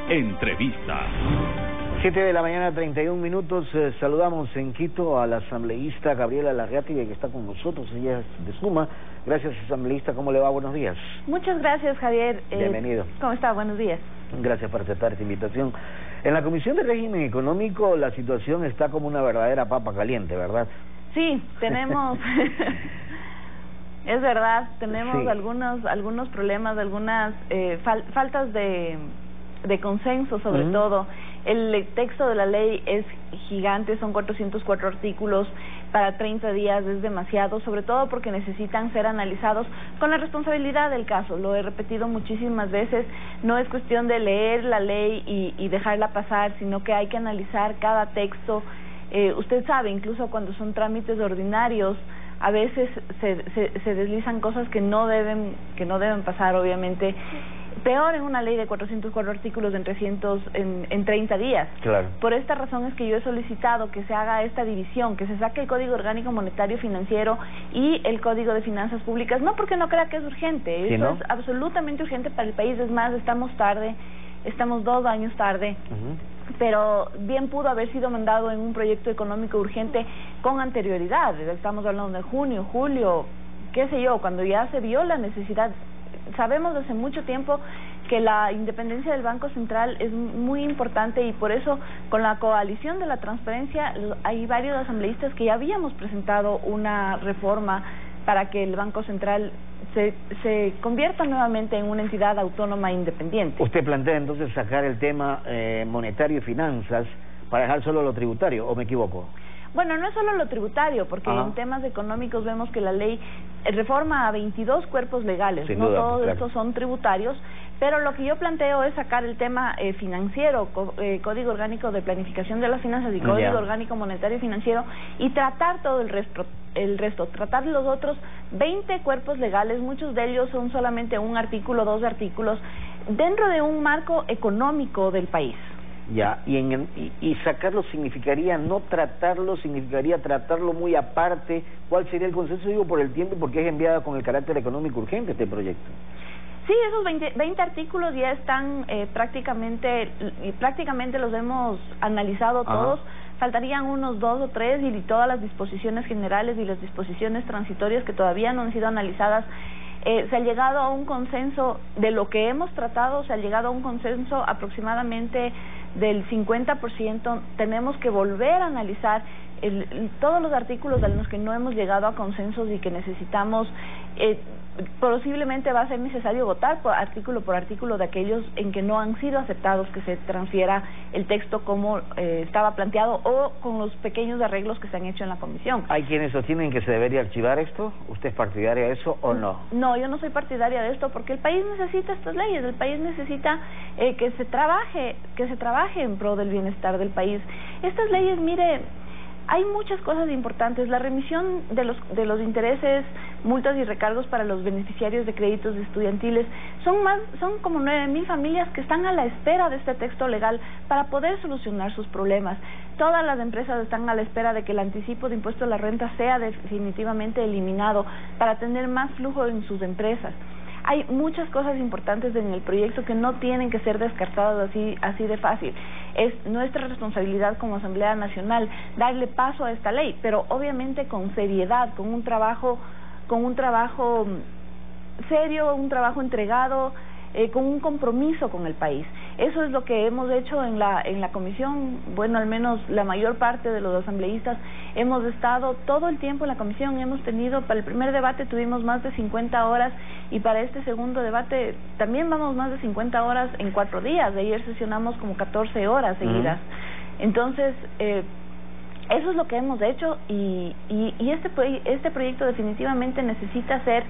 Entrevista. 7 de la mañana, 31 minutos. Saludamos en Quito a la asambleísta Gabriela Larreati, que está con nosotros. Ella es de Suma. Gracias, asambleísta. ¿Cómo le va? Buenos días. Muchas gracias, Javier. Bienvenido. ¿Cómo está? Buenos días. Gracias por aceptar esta invitación. En la Comisión de Régimen Económico la situación está como una verdadera papa caliente, ¿verdad? Sí, tenemos... Es verdad, tenemos sí. algunos problemas, algunas faltas de consenso sobre todo. El texto de la ley es gigante, son 404 artículos, para 30 días es demasiado, sobre todo porque necesitan ser analizados con la responsabilidad del caso. Lo he repetido muchísimas veces, no es cuestión de leer la ley y dejarla pasar, sino que hay que analizar cada texto. Usted sabe, incluso cuando son trámites ordinarios, a veces se deslizan cosas que no deben pasar, obviamente. Peor en una ley de 404 artículos en 30 días. Claro. Por esta razón es que yo he solicitado que se haga esta división, que se saque el Código Orgánico Monetario Financiero y el Código de Finanzas Públicas, no porque no crea que es urgente, ¿Sí, eso no? es absolutamente urgente para el país. Es más, estamos tarde, estamos 2 años tarde. Pero bien pudo haber sido mandado en un proyecto económico urgente con anterioridad. Estamos hablando de junio, julio, qué sé yo, cuando ya se vio la necesidad. Sabemos desde mucho tiempo que la independencia del Banco Central es muy importante, y por eso con la coalición de la transparencia hay varios asambleístas que ya habíamos presentado una reforma para que el Banco Central se convierta nuevamente en una entidad autónoma e independiente. Usted plantea entonces sacar el tema monetario y finanzas para dejar solo lo tributario, ¿o me equivoco? Bueno, no es solo lo tributario, porque en temas económicos vemos que la ley reforma a 22 cuerpos legales. Sin no duda, todos claro. Estos son tributarios, pero lo que yo planteo es sacar el tema financiero, Código Orgánico de Planificación de las Finanzas y Código Orgánico Monetario y Financiero, y tratar todo el resto, tratar los otros 20 cuerpos legales. Muchos de ellos son solamente un artículo, 2 artículos, dentro de un marco económico del país. Ya, y sacarlo significaría no tratarlo, significaría tratarlo muy aparte. ¿Cuál sería el consenso? Digo, por el tiempo, porque es enviada con el carácter económico urgente este proyecto. Sí, esos 20 artículos ya están prácticamente los hemos analizado todos. Faltarían unos 2 o 3, y todas las disposiciones generales y las disposiciones transitorias que todavía no han sido analizadas. Se ha llegado a un consenso de lo que hemos tratado, se ha llegado a un consenso aproximadamente del 50%. Tenemos que volver a analizar todos los artículos de los que no hemos llegado a consensos y que necesitamos. Posiblemente va a ser necesario votar por artículo de aquellos en que no han sido aceptados, que se transfiera el texto como estaba planteado, o con los pequeños arreglos que se han hecho en la comisión. ¿Hay quienes sostienen que se debería archivar esto? ¿Usted es partidaria de eso o no? No, yo no soy partidaria de esto, porque el país necesita estas leyes. El país necesita que se trabaje en pro del bienestar del país. Estas leyes, mire, hay muchas cosas importantes. La remisión de los intereses, multas y recargos para los beneficiarios de créditos estudiantiles, son como 9,000 familias que están a la espera de este texto legal para poder solucionar sus problemas. Todas las empresas están a la espera de que el anticipo de impuesto a la renta sea definitivamente eliminado para tener más flujo en sus empresas. Hay muchas cosas importantes en el proyecto que no tienen que ser descartadas así de fácil. Es nuestra responsabilidad como Asamblea Nacional darle paso a esta ley, pero obviamente con seriedad, con un trabajo serio, un trabajo entregado, con un compromiso con el país. Eso es lo que hemos hecho en la comisión. Bueno, al menos la mayor parte de los asambleístas hemos estado todo el tiempo en la comisión. Hemos tenido, para el primer debate tuvimos más de 50 horas, y para este segundo debate también vamos más de 50 horas en 4 días. De ayer sesionamos como 14 horas seguidas. Entonces, eso es lo que hemos hecho, y este proyecto definitivamente necesita ser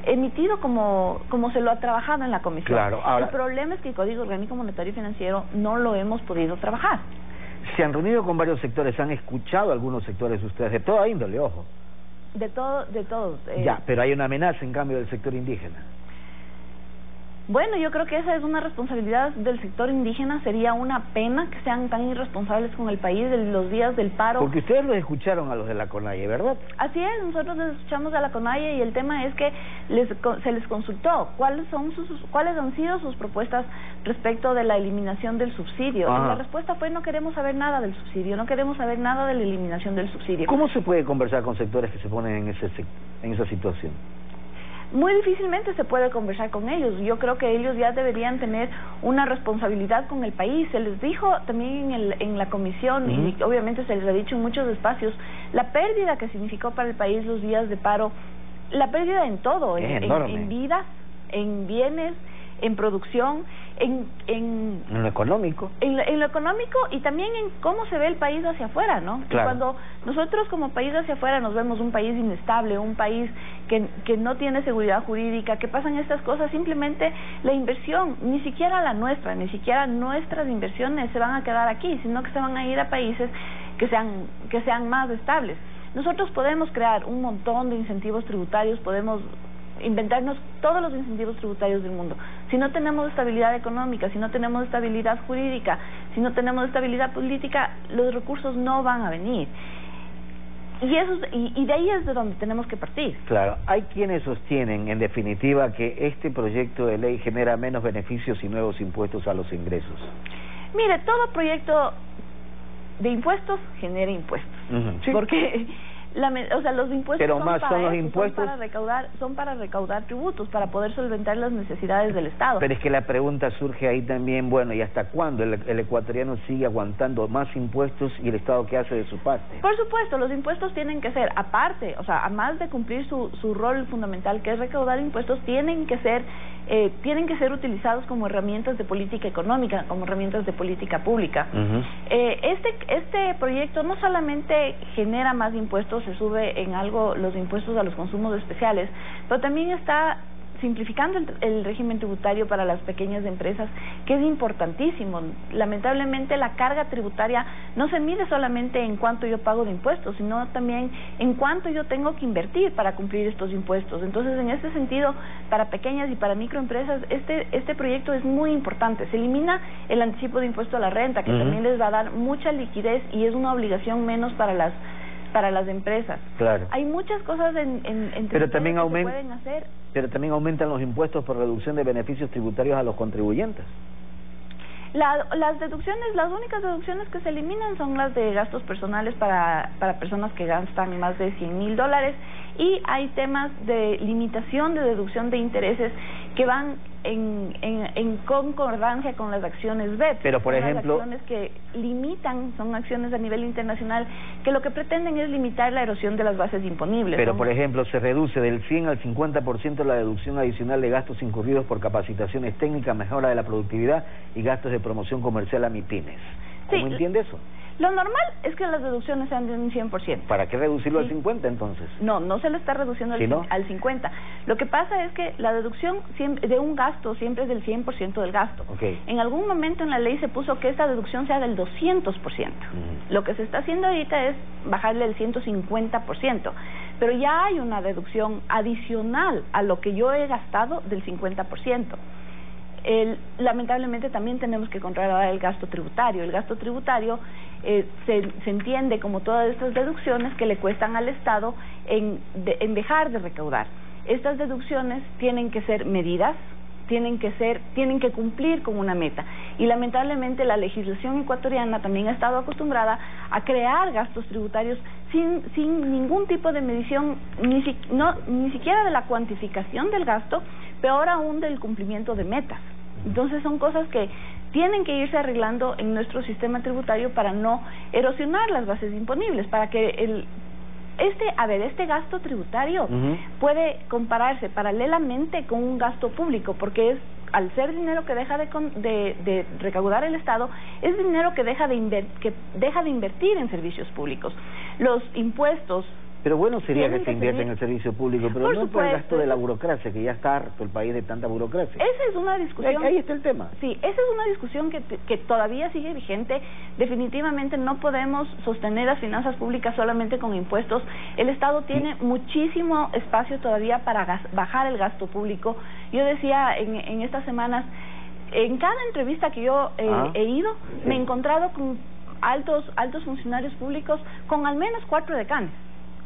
emitido como se lo ha trabajado en la comisión. Claro, ahora, el problema es que el Código Orgánico Monetario y Financiero no lo hemos podido trabajar. Se han reunido con varios sectores, han escuchado a algunos sectores ustedes, de toda índole, ojo. De todos. Ya, pero hay una amenaza en cambio del sector indígena. Bueno, yo creo que esa es una responsabilidad del sector indígena. Sería una pena que sean tan irresponsables con el país en los días del paro. Porque ustedes los escucharon a los de la CONAIE, ¿verdad? Así es, nosotros les escuchamos a la CONAIE y el tema es que se les consultó cuáles han sido sus propuestas respecto de la eliminación del subsidio. Y la respuesta fue: no queremos saber nada del subsidio, no queremos saber nada de la eliminación del subsidio. ¿Cómo se puede conversar con sectores que se ponen en esa situación? Muy difícilmente se puede conversar con ellos. Yo creo que ellos ya deberían tener una responsabilidad con el país. Se les dijo también en la comisión, y obviamente se les ha dicho en muchos espacios, la pérdida que significó para el país los días de paro, la pérdida en todo, en vidas, en bienes, en producción, en lo económico. En lo económico y también en cómo se ve el país hacia afuera, ¿no? Claro. Cuando nosotros como país hacia afuera nos vemos un país inestable, un país que no tiene seguridad jurídica, que pasan estas cosas, simplemente la inversión, ni siquiera la nuestra, ni siquiera nuestras inversiones se van a quedar aquí, sino que se van a ir a países que sean más estables. Nosotros podemos crear un montón de incentivos tributarios, podemos inventarnos todos los incentivos tributarios del mundo. Si no tenemos estabilidad económica, si no tenemos estabilidad jurídica, si no tenemos estabilidad política, los recursos no van a venir. Y de ahí es de donde tenemos que partir. Claro, hay quienes sostienen, en definitiva, que este proyecto de ley genera menos beneficios y nuevos impuestos a los ingresos. Mire, todo proyecto de impuestos genera impuestos. Sí. Porque los impuestos pero más son los impuestos son para recaudar tributos, para poder solventar las necesidades del Estado. Pero es que la pregunta surge ahí también, bueno, ¿y hasta cuándo el ecuatoriano sigue aguantando más impuestos y el Estado qué hace de su parte? Por supuesto, los impuestos tienen que ser aparte, además de cumplir su rol fundamental, que es recaudar impuestos, tienen que ser utilizados como herramientas de política económica, como herramientas de política pública. Este proyecto no solamente genera más impuestos, se sube en algo los impuestos a los consumos especiales, pero también está simplificando el régimen tributario para las pequeñas empresas, que es importantísimo. Lamentablemente la carga tributaria no se mide solamente en cuánto yo pago de impuestos, sino también en cuánto yo tengo que invertir para cumplir estos impuestos. Entonces, en este sentido, para pequeñas y para microempresas, este proyecto es muy importante. Se elimina el anticipo de impuesto a la renta, que también les va a dar mucha liquidez y es una obligación menos para las empresas. Claro. Hay muchas cosas pero también que se pueden hacer. Pero también aumentan los impuestos por reducción de beneficios tributarios a los contribuyentes. Las deducciones, las únicas deducciones que se eliminan son las de gastos personales para personas que gastan más de $100,000, y hay temas de limitación de deducción de intereses que van en concordancia con las acciones BEPS. Pero por ejemplo, las acciones que limitan, son acciones a nivel internacional que lo que pretenden es limitar la erosión de las bases imponibles. Pero por ejemplo, se reduce del 100 al 50% la deducción adicional de gastos incurridos por capacitaciones técnicas, mejora de la productividad y gastos de promoción comercial a MIPYMES. ¿Cómo entiende eso? Lo normal es que las deducciones sean de un 100%. ¿Para qué reducirlo al 50 entonces? No se le está reduciendo al 50. Lo que pasa es que la deducción de un gasto siempre es del 100% del gasto. En algún momento en la ley se puso que esta deducción sea del 200%. Lo que se está haciendo ahorita es bajarle el 150%. Pero ya hay una deducción adicional a lo que yo he gastado del 50%. Lamentablemente también tenemos que controlar el gasto tributario. El gasto tributario se entiende como todas estas deducciones que le cuestan al Estado en dejar de recaudar. Estas deducciones tienen que ser medidas, tienen que cumplir con una meta, y lamentablemente la legislación ecuatoriana también ha estado acostumbrada a crear gastos tributarios sin ningún tipo de medición, ni siquiera de la cuantificación del gasto, peor aún del cumplimiento de metas. Entonces son cosas que tienen que irse arreglando en nuestro sistema tributario para no erosionar las bases imponibles, para que este gasto tributario puede compararse paralelamente con un gasto público, porque al ser dinero que deja de recaudar el Estado, es dinero que deja de invertir en servicios públicos. Los impuestos Pero bueno sería tienen que se invierta en seguir. el servicio público, pero Por no por el supuesto, gasto de la burocracia, que ya está harto el país de tanta burocracia. Esa es una discusión. Ahí está el tema. Sí, esa es una discusión que todavía sigue vigente. Definitivamente no podemos sostener las finanzas públicas solamente con impuestos. El Estado tiene muchísimo espacio todavía para bajar el gasto público. Yo decía en estas semanas, en cada entrevista que yo he ido, sí, me he encontrado con altos funcionarios públicos con al menos 4 decanes.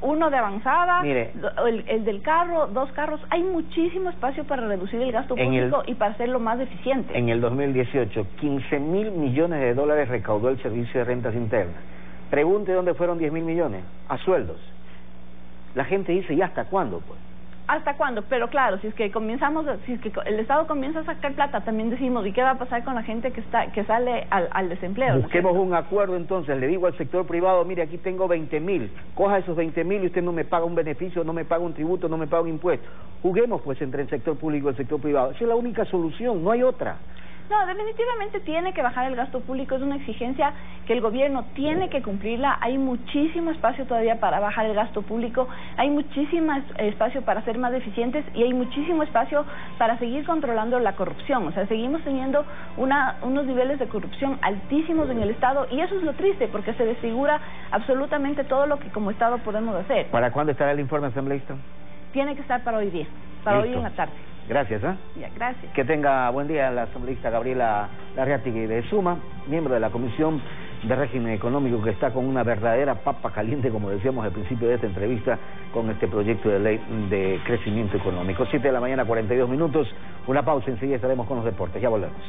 Uno de avanzada, mire, el del carro, 2 carros. Hay muchísimo espacio para reducir el gasto público y para hacerlo más eficiente. En el 2018, 15.000 millones de dólares recaudó el Servicio de Rentas Internas. Pregunte dónde fueron 10.000 millones. A sueldos. La gente dice, ¿y hasta cuándo, pues? ¿Hasta cuándo? Pero claro, si es que el Estado comienza a sacar plata, también decimos, ¿y qué va a pasar con la gente que sale al desempleo? Busquemos un acuerdo entonces, le digo al sector privado, mire, aquí tengo 20.000, coja esos 20.000 y usted no me paga un beneficio, no me paga un tributo, no me paga un impuesto. Juguemos pues entre el sector público y el sector privado. Esa es la única solución, no hay otra. No, definitivamente tiene que bajar el gasto público, es una exigencia que el gobierno tiene que cumplirla. Hay muchísimo espacio todavía para bajar el gasto público, hay muchísimo espacio para ser más eficientes y hay muchísimo espacio para seguir controlando la corrupción. O sea, seguimos teniendo unos niveles de corrupción altísimos en el Estado y eso es lo triste porque se desfigura absolutamente todo lo que como Estado podemos hacer. ¿Para cuándo estará el informe, asambleísta? Tiene que estar para hoy día, para Listo. hoy en la tarde. Gracias, ¿eh? Ya, gracias. Que tenga buen día la asambleísta Gabriela Larrategui de Suma, miembro de la Comisión de Régimen Económico, que está con una verdadera papa caliente, como decíamos al principio de esta entrevista, con este proyecto de ley de crecimiento económico. 7 de la mañana, 42 minutos, una pausa, enseguida estaremos con los deportes, ya volvemos.